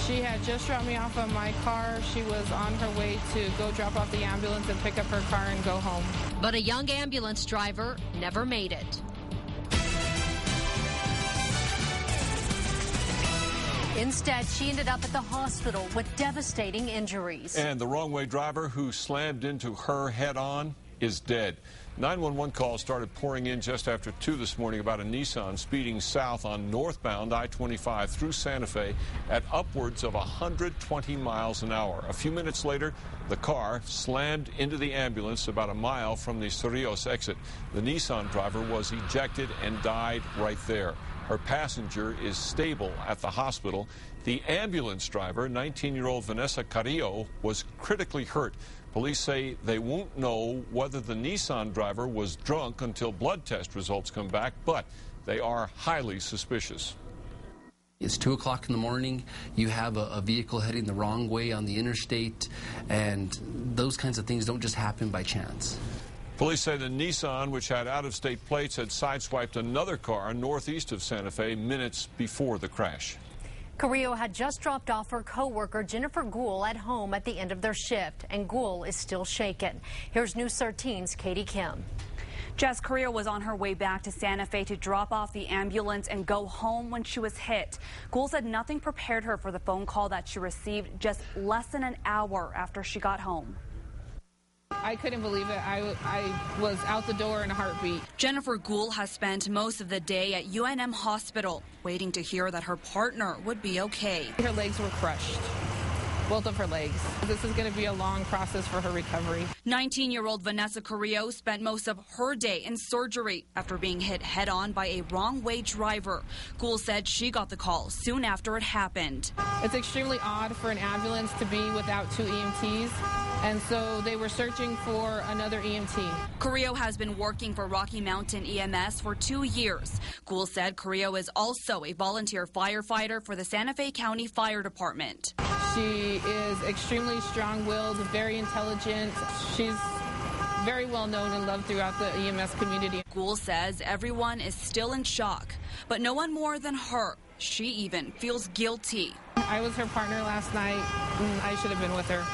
She had just dropped me off on my car. She was on her way to go drop off the ambulance and pick up her car and go home. But a young ambulance driver never made it. Instead, she ended up at the hospital with devastating injuries. And the wrong-way driver who slammed into her head-on is dead. 911 calls started pouring in just after 2 this morning about a Nissan speeding south on northbound I-25 through Santa Fe at upwards of 120 miles an hour. A few minutes later, the car slammed into the ambulance about a mile from the Cerrillos exit. The Nissan driver was ejected and died right there. Her passenger is stable at the hospital. The ambulance driver, 19-year-old Vanessa Carrillo, was critically hurt. Police say they won't know whether the Nissan driver was drunk until blood test results come back, but they are highly suspicious. It's 2 o'clock in the morning. You have a vehicle heading the wrong way on the interstate, and those kinds of things don't just happen by chance. Police say the Nissan, which had out-of-state plates, had sideswiped another car northeast of Santa Fe minutes before the crash. Carrillo had just dropped off her co-worker Jennifer Gould at home at the end of their shift, and Gould is still shaken. Here's News 13's Katie Kim. Jess, Carrillo was on her way back to Santa Fe to drop off the ambulance and go home when she was hit. Gould said nothing prepared her for the phone call that she received just less than an hour after she got home. I couldn't believe it. I was out the door in a heartbeat. Jennifer Gould has spent most of the day at UNM Hospital, waiting to hear that her partner would be okay. Her legs were crushed. Both of her legs. This is going to be a long process for her recovery. 19-year-old Vanessa Carrillo spent most of her day in surgery after being hit head-on by a wrong-way driver. Gould said she got the call soon after it happened. It's extremely odd for an ambulance to be without 2 EMTs, and so they were searching for another EMT. Carrillo has been working for Rocky Mountain EMS for 2 years. Gould said Carrillo is also a volunteer firefighter for the Santa Fe County Fire Department. She is extremely strong-willed, very intelligent. She's very well known and loved throughout the EMS community. Gould says everyone is still in shock, but no one more than her. She even feels guilty. I was her partner last night, and I should have been with her.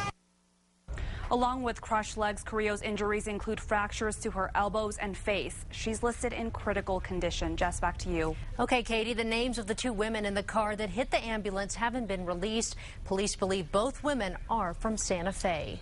Along with crushed legs, Carrillo's injuries include fractures to her elbows and face. She's listed in critical condition. Jess, back to you. Okay, Katie, the names of the 2 women in the car that hit the ambulance haven't been released. Police believe both women are from Santa Fe.